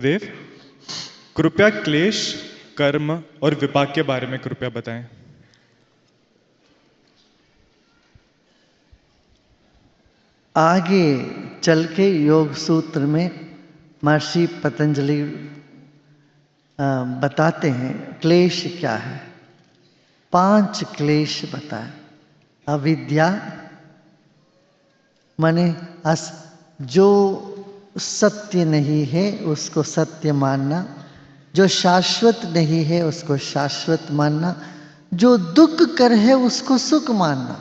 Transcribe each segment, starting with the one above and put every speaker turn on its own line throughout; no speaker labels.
देव, कृपया क्लेश, कर्म और विपाक के बारे में कृपया बताएं।
आगे चल के योग सूत्र में महर्षि पतंजलि बताते हैं क्लेश क्या है। 5 क्लेश बताए। अविद्या माने जो सत्य नहीं है उसको सत्य मानना, जो शाश्वत नहीं है उसको शाश्वत मानना, जो दुख कर है उसको सुख मानना,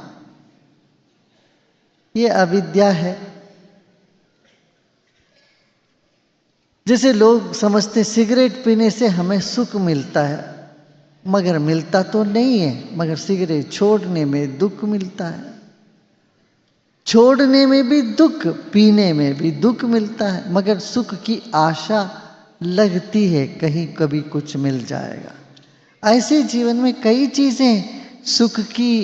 ये अविद्या है। जैसे लोग समझते सिगरेट पीने से हमें सुख मिलता है, मगर मिलता तो नहीं है, मगर सिगरेट छोड़ने में दुख मिलता है। छोड़ने में भी दुख, पीने में भी दुख मिलता है, मगर सुख की आशा लगती है कहीं कभी कुछ मिल जाएगा। ऐसे जीवन में कई चीजें सुख की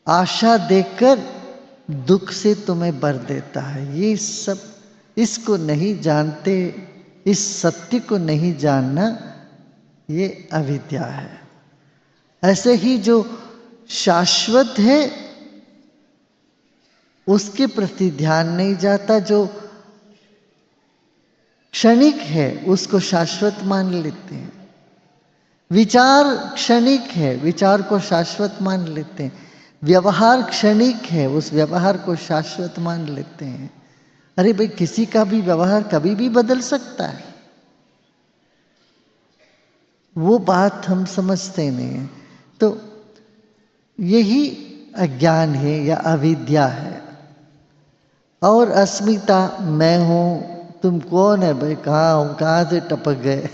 आशा देकर दुख से तुम्हें भर देता है। ये सब इसको नहीं जानते, इस सत्य को नहीं जानना, ये अविद्या है। ऐसे ही जो शाश्वत है उसके प्रति ध्यान नहीं जाता, जो क्षणिक है उसको शाश्वत मान लेते हैं। विचार क्षणिक है, विचार को शाश्वत मान लेते हैं। व्यवहार क्षणिक है, उस व्यवहार को शाश्वत मान लेते हैं। अरे भाई, किसी का भी व्यवहार कभी भी बदल सकता है, वो बात हम समझते नहीं हैं। तो यही अज्ञान है या अविद्या है। और अस्मिता, मैं हूं, तुम कौन है भाई, कहाँ हो, कहाँ से टपक गए।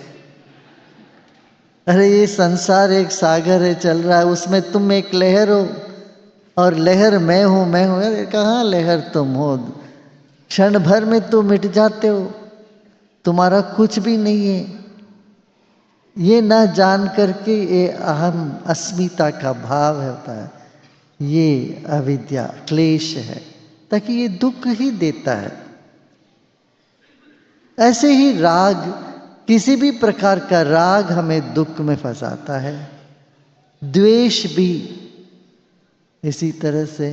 अरे ये संसार एक सागर है, चल रहा है, उसमें तुम एक लहर हो और लहर मैं हूं, मैं हूं। अरे कहाँ लहर तुम हो, क्षण भर में तुम मिट जाते हो, तुम्हारा कुछ भी नहीं है। ये ना जान करके ये अहम अस्मिता का भाव होता है, ये अविद्या क्लेश है, ताकि ये दुख ही देता है। ऐसे ही राग, किसी भी प्रकार का राग हमें दुख में फंसाता है। द्वेष भी इसी तरह से,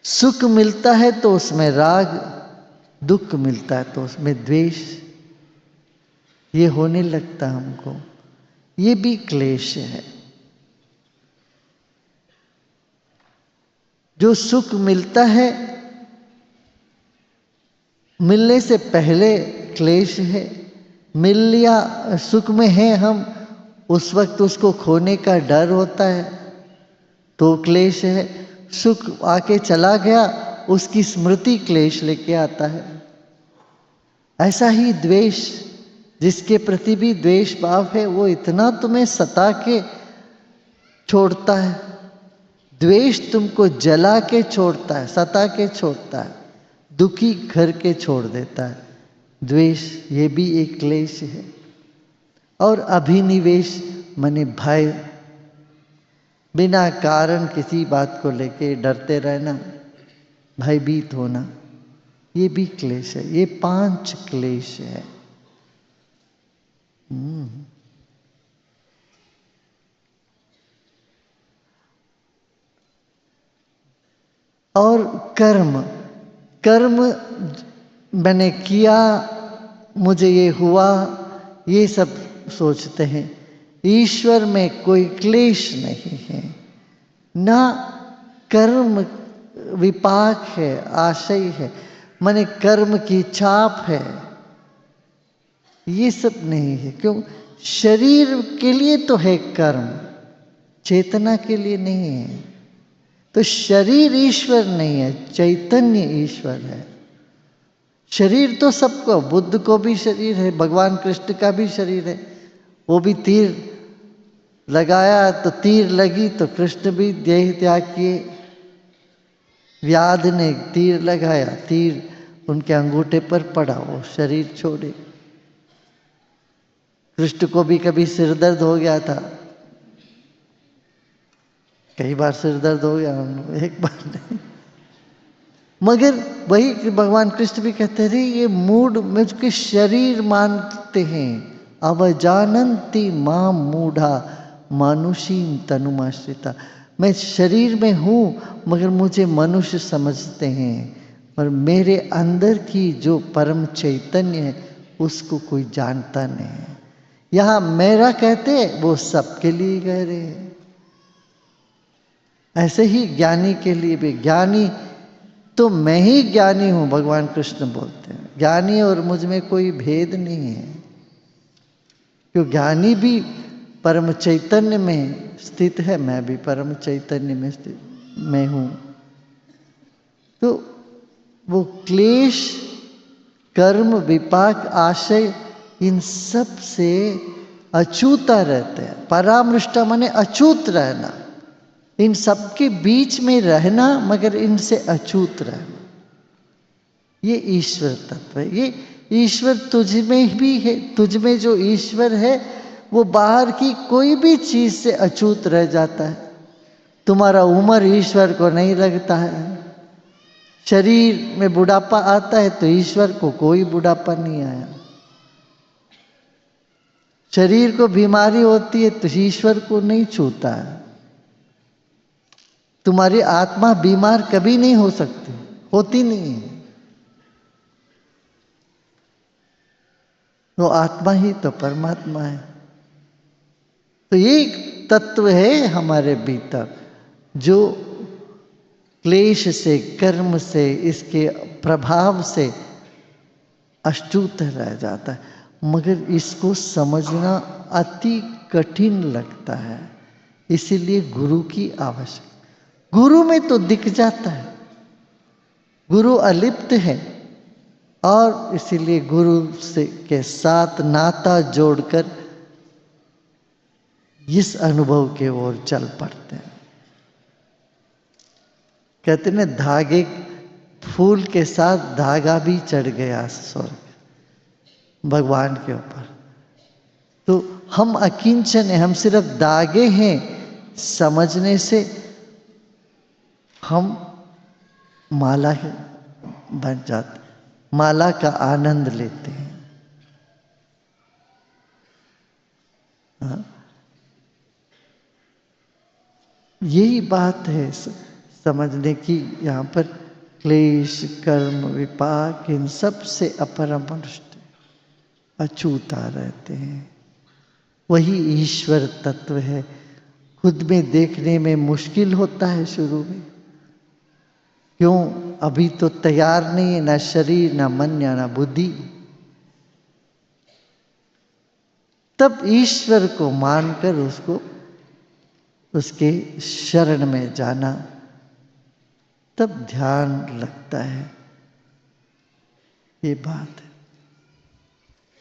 सुख मिलता है तो उसमें राग, दुख मिलता है तो उसमें द्वेष, ये होने लगता हमको। ये भी क्लेश है। जो सुख मिलता है मिलने से पहले क्लेश है, मिल लिया, सुख में है हम, उस वक्त उसको खोने का डर होता है तो क्लेश है। सुख आके चला गया, उसकी स्मृति क्लेश लेके आता है। ऐसा ही द्वेष, जिसके प्रति भी द्वेष भाव है वो इतना तुम्हें सता के छोड़ता है। द्वेष तुमको जला के छोड़ता है, सता के छोड़ता है, दुखी घर के छोड़ देता है। द्वेष ये भी एक क्लेश है। और अभिनिवेश माने भय, बिना कारण किसी बात को लेके डरते रहना, भयभीत होना, ये भी क्लेश है। ये 5 क्लेश है। और कर्म, कर्म मैंने किया, मुझे ये हुआ, ये सब सोचते हैं। ईश्वर में कोई क्लेश नहीं है, ना कर्म विपाक है, आशय है, माने कर्म की छाप है, ये सब नहीं है। क्यों? शरीर के लिए तो है कर्म, चेतना के लिए नहीं है। तो शरीर ईश्वर नहीं है, चैतन्य ईश्वर है। शरीर तो सबको, बुद्ध को भी शरीर है, भगवान कृष्ण का भी शरीर है, वो भी तीर लगाया तो तीर लगी तो कृष्ण भी देह त्याग किए। व्याध ने तीर लगाया, तीर उनके अंगूठे पर पड़ा, वो शरीर छोड़े। कृष्ण को भी कभी सिर दर्द हो गया था, कई बार सिर दर्द हो गया, एक बार नहीं, मगर वही भगवान कृष्ण भी कहते हैं, ये मूढ़ मुझके शरीर मानते हैं, अवजानन्ति मां मूढ़ा मानुषीं तनुमाश्रिता। मैं शरीर में हूँ मगर मुझे मनुष्य समझते हैं, और मेरे अंदर की जो परम चैतन्य है उसको कोई जानता नहीं है। यहाँ मेरा कहते वो सबके लिए कह रहे हैं। ऐसे ही ज्ञानी के लिए भी, ज्ञानी तो मैं ही ज्ञानी हूँ, भगवान कृष्ण बोलते हैं। ज्ञानी और मुझ में कोई भेद नहीं है, क्यों ज्ञानी भी परम चैतन्य में स्थित है, मैं भी परम चैतन्य में स्थित मैं हूँ। तो वो क्लेश, कर्म, विपाक, आशय, इन सब से अछूता रहते हैं। परामृष्टा माने अछूत रहना, इन सबके बीच में रहना मगर इनसे अछूत रहना, ये ईश्वर तत्व है। ये ईश्वर तुझ में भी है। तुझ में जो ईश्वर है वो बाहर की कोई भी चीज से अछूत रह जाता है। तुम्हारा उम्र ईश्वर को नहीं लगता है, शरीर में बुढ़ापा आता है तो ईश्वर को कोई बुढ़ापा नहीं आया। शरीर को बीमारी होती है तो ईश्वर को नहीं छूता है। तुम्हारी आत्मा बीमार कभी नहीं हो सकती, होती नहीं है। वो आत्मा ही तो परमात्मा है। तो ये एक तत्व है हमारे भीतर जो क्लेश से, कर्म से, इसके प्रभाव से अछूत रह जाता है। मगर इसको समझना अति कठिन लगता है, इसीलिए गुरु की आवश्यकता। गुरु में तो दिख जाता है, गुरु अलिप्त है, और इसीलिए गुरु से के साथ नाता जोड़कर इस अनुभव के ओर चल पड़ते हैं। कहते ना, धागे, फूल के साथ धागा भी चढ़ गया स्वर्ग भगवान के ऊपर। तो हम अकिंचन हैं, हम सिर्फ धागे हैं। समझने से हम माला बन जाते, माला का आनंद लेते हैं। हाँ? यही बात है समझने की। यहाँ पर क्लेश, कर्म, विपाक, इन सब से अपरमनुष्ट, अछूता रहते हैं। वही ईश्वर तत्व है। खुद में देखने में मुश्किल होता है शुरू में, क्यों? अभी तो तैयार नहीं है, ना शरीर, ना मन, या ना बुद्धि। तब ईश्वर को मानकर उसको, उसके शरण में जाना, तब ध्यान लगता है। ये बात है।